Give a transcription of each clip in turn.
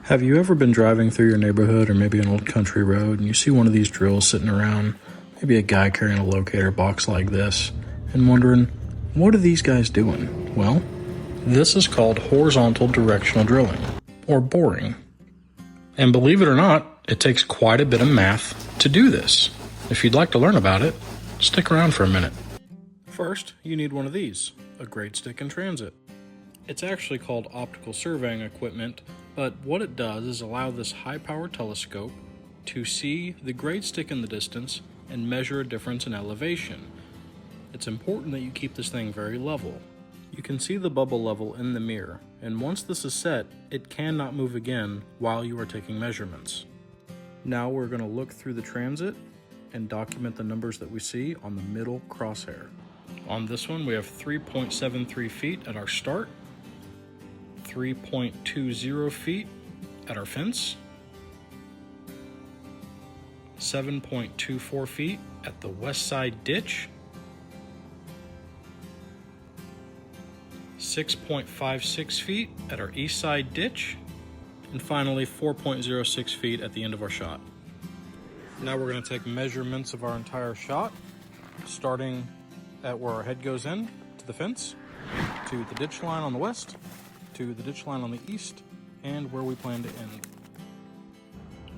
Have you ever been driving through your neighborhood or maybe an old country road and you see one of these drills sitting around, maybe a guy carrying a locator box like this, and wondering, what are these guys doing? Well, this is called horizontal directional drilling, or boring. And believe it or not, it takes quite a bit of math to do this. If you'd like to learn about it, stick around for a minute. First, you need one of these, a grade stick in transit. It's actually called optical surveying equipment, but what it does is allow this high-powered telescope to see the grade stick in the distance and measure a difference in elevation. It's important that you keep this thing very level. You can see the bubble level in the mirror, and once this is set, it cannot move again while you are taking measurements. Now we're going to look through the transit and document the numbers that we see on the middle crosshair. On this one, we have 3.73 feet at our start, 3.20 feet at our fence, 7.24 feet at the west side ditch, 6.56 feet at our east side ditch, and finally 4.06 feet at the end of our shot. Now we're going to take measurements of our entire shot, starting at where our head goes in to the fence, to the ditch line on the west, to the ditch line on the east, and where we plan to end.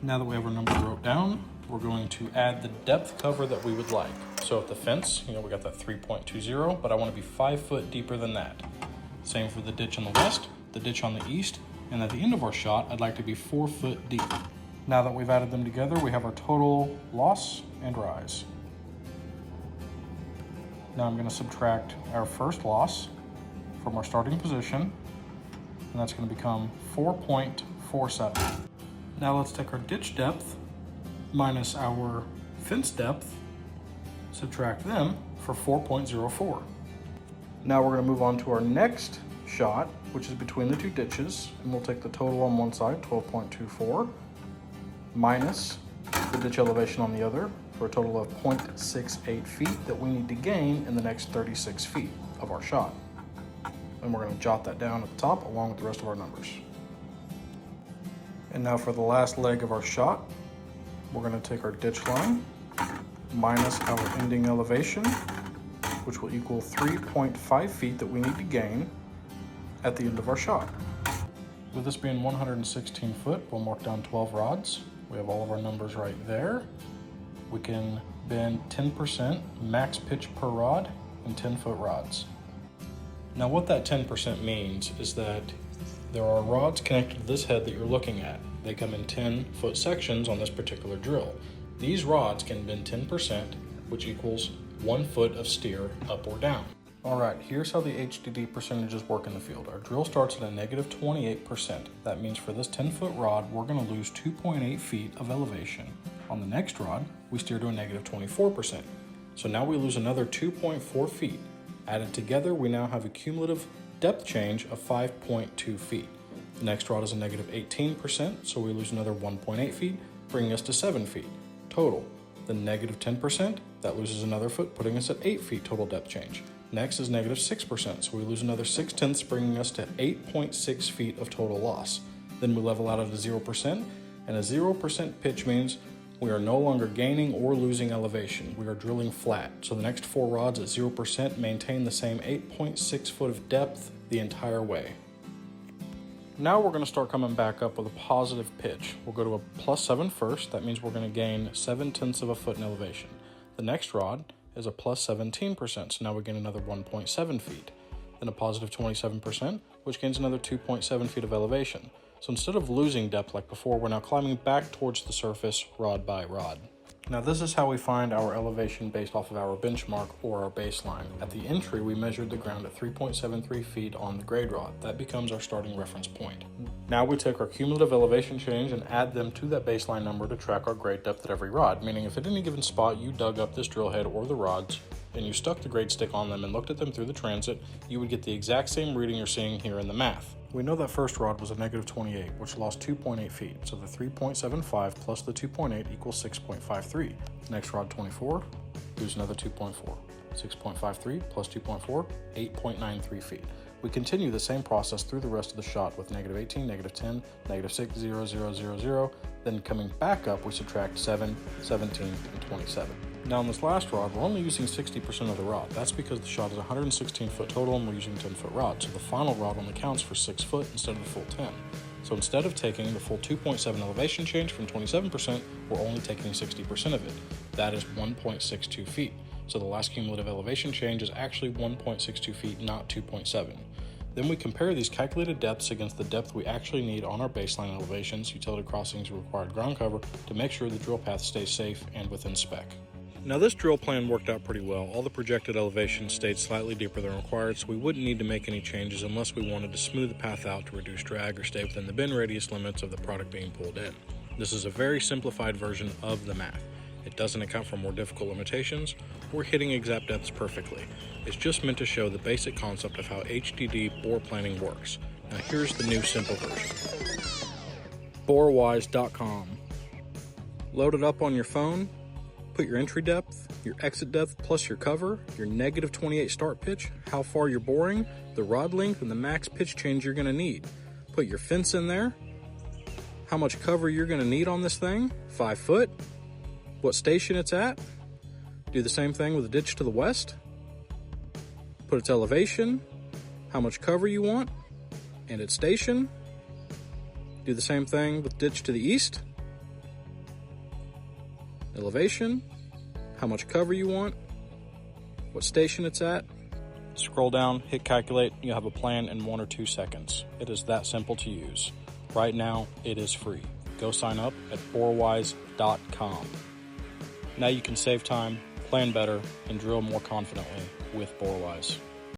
Now that we have our numbers wrote down, we're going to add the depth cover that we would like. So at the fence, we got that 3.20, but I want to be 5 foot deeper than that. Same for the ditch on the west, the ditch on the east, and at the end of our shot, I'd like to be 4 foot deep. Now that we've added them together, we have our total loss and rise. Now I'm going to subtract our first loss from our starting position, and that's going to become 4.47. Now let's take our ditch depth minus our fence depth, subtract them for 4.04. Now we're going to move on to our next shot, which is between the two ditches, and we'll take the total on one side, 12.24, minus the ditch elevation on the other, for a total of 0.68 feet that we need to gain in the next 36 feet of our shot. And we're going to jot that down at the top along with the rest of our numbers. And now for the last leg of our shot, we're going to take our ditch line minus our ending elevation, which will equal 3.5 feet that we need to gain at the end of our shot. With this being 116 foot, we'll mark down 12 rods. We have all of our numbers right there. We can bend 10% max pitch per rod in 10-foot rods. Now what that 10% means is that there are rods connected to this head that you're looking at. They come in 10-foot sections on this particular drill. These rods can bend 10%, which equals 1 foot of steer up or down. All right, here's how the HDD percentages work in the field. Our drill starts at a negative 28%. That means for this 10-foot rod, we're going to lose 2.8 feet of elevation. On the next rod, we steer to a negative 24%. So now we lose another 2.4 feet. Added together, we now have a cumulative depth change of 5.2 feet. The next rod is a negative 18%, so we lose another 1.8 feet, bringing us to 7 feet total. The negative 10%, that loses another foot, putting us at 8 feet total depth change. Next is negative 6%, so we lose another 6/10, bringing us to 8.6 feet of total loss. Then we level out at a 0%, and a 0% pitch means we are no longer gaining or losing elevation. We are drilling flat. So the next 4 rods at 0% maintain the same 8.6 foot of depth the entire way. Now we're going to start coming back up with a positive pitch. We'll go to a +7 first. That means we're going to gain 7/10 of a foot in elevation. The next rod is a +17%, so now we gain another 1.7 feet. Then a positive 27%, which gains another 2.7 feet of elevation. So instead of losing depth like before, we're now climbing back towards the surface rod by rod. Now this is how we find our elevation based off of our benchmark or our baseline. At the entry, we measured the ground at 3.73 feet on the grade rod. That becomes our starting reference point. Now we take our cumulative elevation change and add them to that baseline number to track our grade depth at every rod, meaning if at any given spot you dug up this drill head or the rods and you stuck the grade stick on them and looked at them through the transit, you would get the exact same reading you're seeing here in the math. We know that first rod was a negative 28, which lost 2.8 feet, so the 3.75 plus the 2.8 equals 6.53. Next rod 24, lose another 2.4. 6.53 plus 2.4, 8.93 feet. We continue the same process through the rest of the shot with -18, -10, -6, 0, 0, 0, 0. Then coming back up, we subtract 7, 17, and 27. Now on this last rod, we're only using 60% of the rod. That's because the shot is 116 foot total and we're using 10-foot rod. So the final rod only counts for 6 foot instead of the full 10. So instead of taking the full 2.7 elevation change from 27%, we're only taking 60% of it. That is 1.62 feet. So the last cumulative elevation change is actually 1.62 feet, not 2.7. Then we compare these calculated depths against the depth we actually need on our baseline elevations, utility crossings, required ground cover to make sure the drill path stays safe and within spec. Now this drill plan worked out pretty well. All the projected elevations stayed slightly deeper than required, so we wouldn't need to make any changes unless we wanted to smooth the path out to reduce drag or stay within the bend radius limits of the product being pulled in. This is a very simplified version of the math. It doesn't account for more difficult limitations or hitting exact depths perfectly. It's just meant to show the basic concept of how HDD bore planning works. Now here's the new simple version. BoreWise.com. Load it up on your phone, put your entry depth, your exit depth plus your cover, your -28 start pitch, how far you're boring, the rod length, and the max pitch change you're going to need. Put your fence in there, how much cover you're going to need on this thing, 5 foot, what station it's at, do the same thing with the ditch to the west, put its elevation, how much cover you want, and its station, do the same thing with ditch to the east, elevation, how much cover you want, what station it's at, scroll down, hit calculate, you'll have a plan in 1 or 2 seconds. It is that simple to use. Right now, it is free. Go sign up at BoreWise.com. Now you can save time, plan better, and drill more confidently with BoreWise.